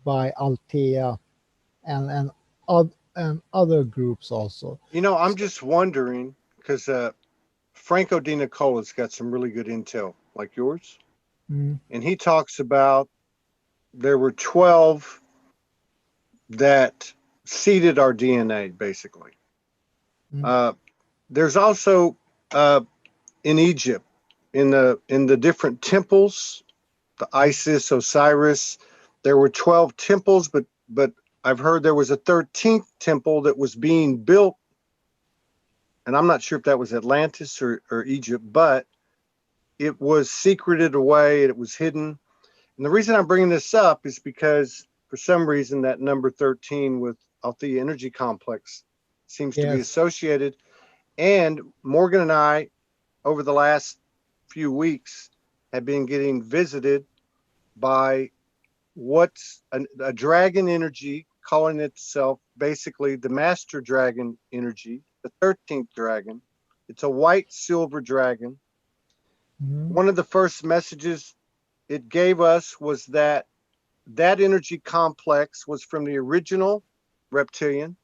by Altea and other groups also. I'm So, just wondering because Franco Di Nicola's got some really good intel, like yours, mm, and he talks about there were 12 that seeded our DNA, basically. mm, Uh, there's also in Egypt, in the different temples, the mm. Isis, Osiris, there were 12 temples, but I've heard there was a 13th temple that was being built, and I'm not sure if that was Atlantis or Egypt, but it was secreted away and it was hidden. And the reason I'm bringing this up is because for some reason that number 13 with Althea Energy Complex seems to be Yes, associated. And Morgan and I, over the last few weeks, have been getting visited by what's a dragon energy calling itself basically the master dragon energy, the 13th dragon. It's a white silver dragon. mm, One of the first messages it gave us was that energy complex was from the original reptilian,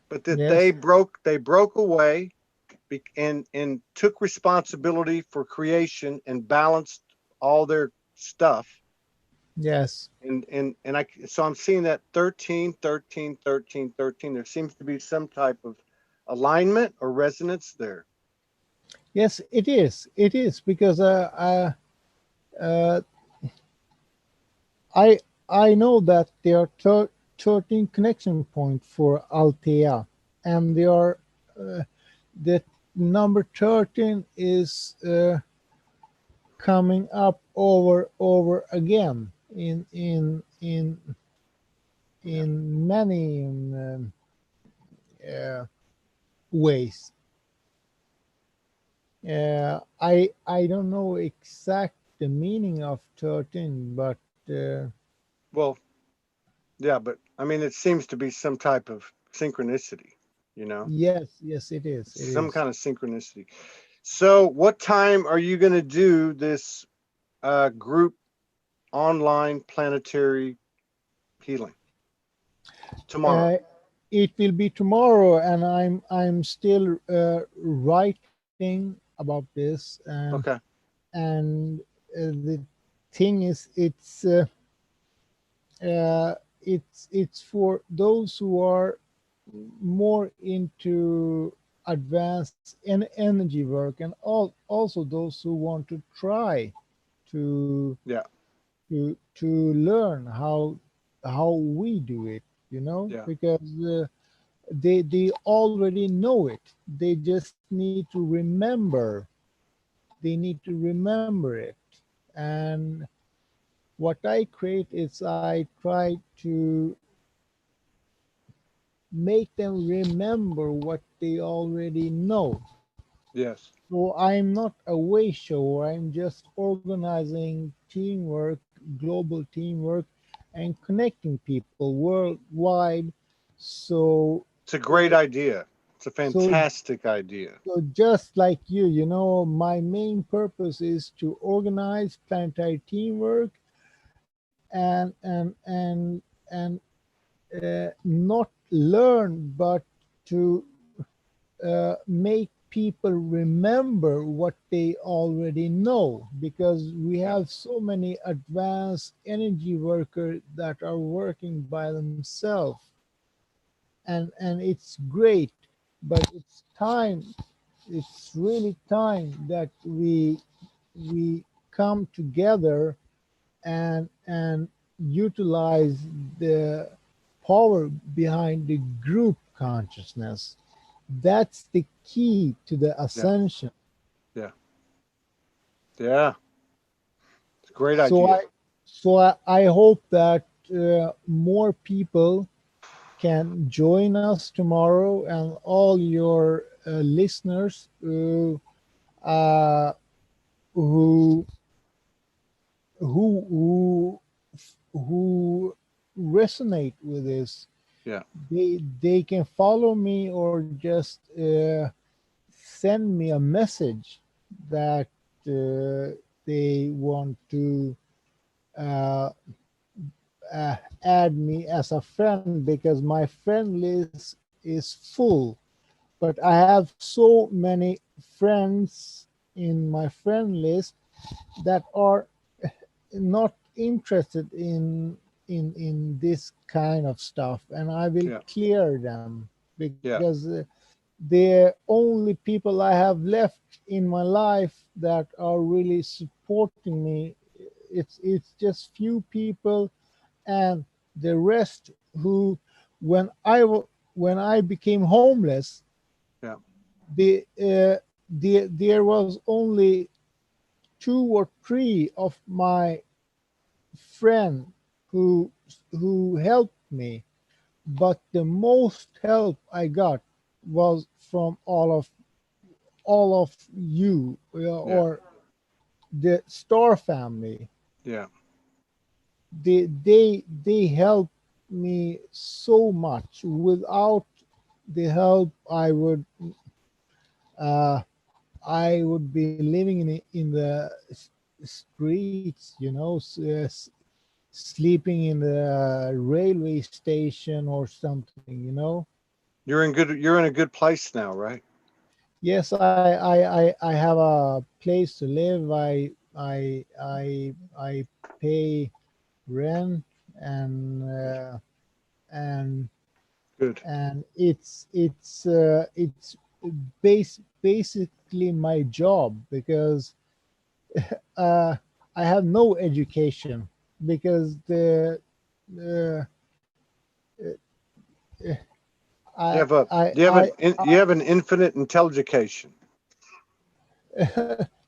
but that yes, they broke away and took responsibility for creation and balanced all their stuff. yes, And I so I'm seeing that 13, 13, 13, 13. There seems to be some type of alignment or resonance there. yes. It is because uh, I I know that there are 13 connection points for Altea, and they are the number 13 is coming up over again Yeah. in many uh, ways. I don't know exact the meaning of 13, but Well, yeah, but I mean, it seems to be some type of synchronicity, you know, yes, it is. It some is. kind of synchronicity. So, what time are you going to do this group online planetary healing? Tomorrow. Uh, it will be tomorrow, and I'm still writing about this, and Okay. and the thing is, it's for those who are more into advanced energy work, and also those who want to try to Yeah. to learn how we do it, Yeah. because they already know it. They just need to remember. They need to remember it. And what I create is I try to make them remember what they already know. Yes. So I'm not a way show. I'm just organizing teamwork, global teamwork, and connecting people worldwide. So, It's a great idea. It's a so, fantastic idea. so just like my main purpose is to organize planetary teamwork and not learn, but to make people remember what they already know, because we Yeah. have so many advanced energy workers that are working by themselves, and it's great, but it's really time that we come together and utilize the power behind the group consciousness. That's the key to the Yeah. ascension. Yeah. Yeah. It's a great So idea. I hope that more people can join us tomorrow, and all your listeners uh, who who who resonate with this, Yeah. they can follow me or just send me a message that they want to uh, add me as a friend, because my friend list is full. But I have so many friends in my friend list that are not interested in this kind of stuff, and I will Yeah. clear them, Yeah. because the only people I have left in my life that are really supporting me, it's just few people, and the rest who, when when I became homeless, Yeah. there was only two or three of my friend who helped me, but the most help I got was from all of you, Yeah. or the Star family. Yeah. They helped me so much. Without the help, uh, I would be living in the streets, sleeping in the railway station or something, You're in a good place now, right? Yes, I have a place to live. I pay rent, and and Good. and it's basically my job, because uh, I have no education, because the uh, You I have a I you have I you have an infinite intelligation.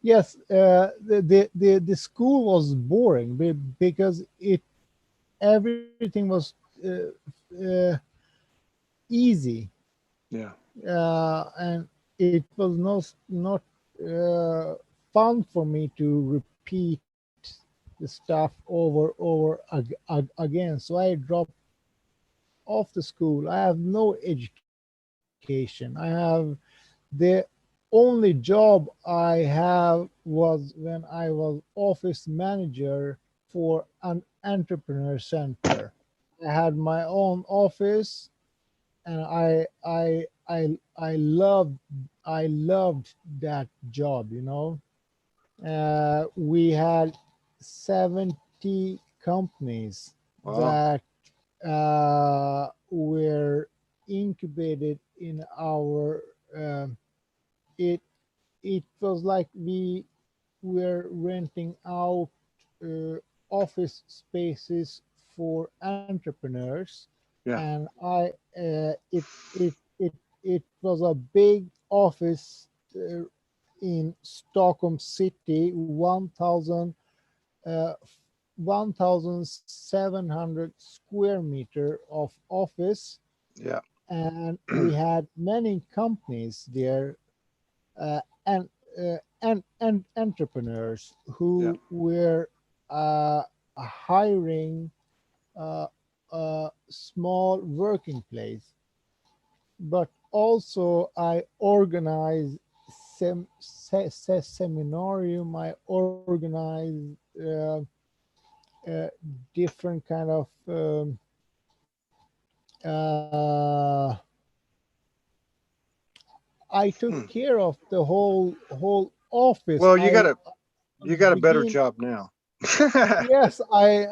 yes, the school was boring, because everything was uh, easy, Yeah. and it was not fun for me to repeat the stuff over again. So I dropped off the school. I have no education. I have the only job I have was when I was office manager for an entrepreneur center. I had my own office, and I loved that job. We had 70 companies Wow. that were incubated in our. It it was like we were renting out uh, office spaces for entrepreneurs, Yeah. and it was a big office in Stockholm City, 1,700 square meter of office, Yeah. and we had many companies there, and and entrepreneurs Yeah. who were hiring uh, a small working place. But also I organize seminarium. I organize uh, different kind of uh, I took Hmm. care of the whole office. Well, I you got a better begin. job now. Yes,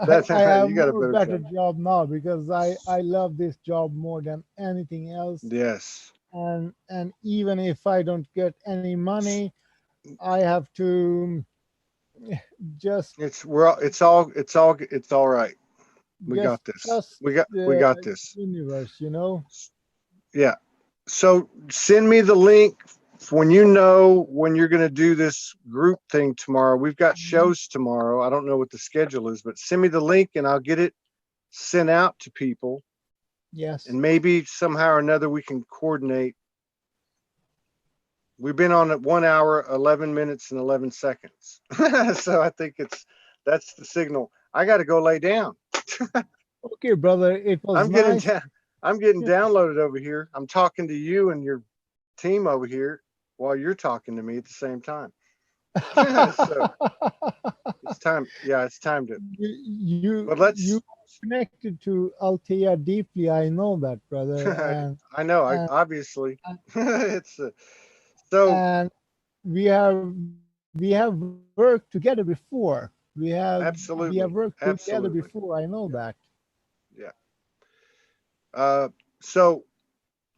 That's I have you got a more better better job. job now because I love this job more than anything else. Yes. And even if I don't get any money, I have to just It's all right. We just got this. trust We the got this. universe, you know. Yeah. So send me the link when you know when you're going to do this group thing tomorrow. We've got Mhm. shows tomorrow. I don't know what the schedule is, but send me the link and I'll get it sent out to people. Yes. And maybe somehow or another we can coordinate. We've been on at 1 hour, 11 minutes, and 11 seconds. So I think that's the signal. I got to go lay down. Okay, brother. It was I'm getting nice. down. I'm getting downloaded over here. I'm talking to you and your team over here while you're talking to me at the same time. So it's time. Yeah, it's time to. But You let's. connected to Althea deeply. I know that, brother, I know. I and obviously. It's so and we have worked together before. We have worked absolutely, together absolutely. before. I know Yeah, that. yeah. So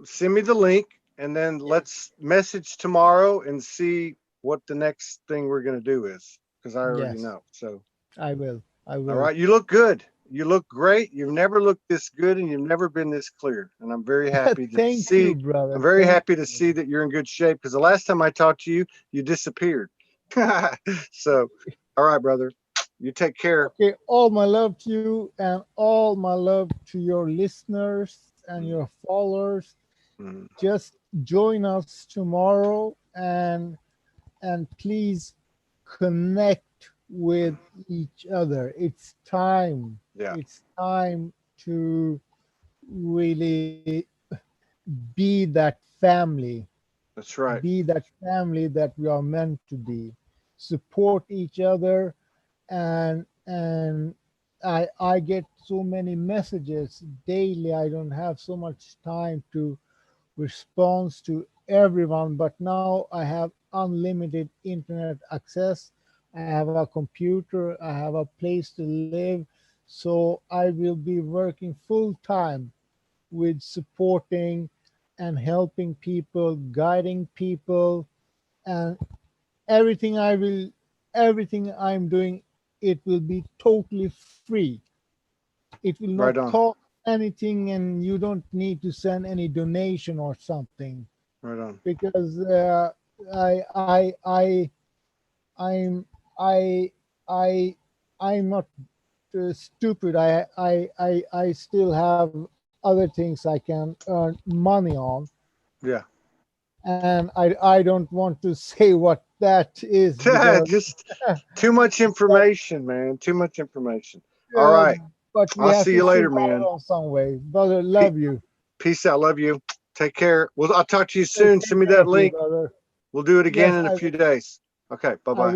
send me the link and then Yes. let's message tomorrow and see what the next thing we're going to do is because I already Yes, know. So, I will. I all will. right. You look good. You look great. You've never looked this good and you've never been this clear. And I'm very happy to Thank you, see. I'm brother. very Thank happy to see that you're in good shape because the last time I talked to you, you disappeared. So, all right, brother. You take care. Okay, all my love to you and all my love to your listeners and Mm, your followers. mm, Just join us tomorrow and please connect with each other. It's time. yeah, It's time to really be that family, that's right. be that family that we are meant to be. Support each other, and I get so many messages daily. I don't have so much time to respond to everyone, but now I have unlimited internet access. I have a computer, I have a place to live, so I will be working full time with supporting and helping people, guiding people, and everything I will, everything I'm doing, it will be totally free. It will not Right on. cost anything, and you don't need to send any donation or something Right on. because I I'm I I I'm not stupid. I still have other things I can earn money on, Yeah. and I don't want to say what that is because Just too much information, man. Too much information. All uh, right. but we I'll have see to you later, survive man. on some way. Brother, Pe- love you. Peace out. Love you. Take care. Well, I'll talk to you soon. Take Send me care that of you, link. brother. We'll do it again Yes, in a I few days. Okay. Bye I bye.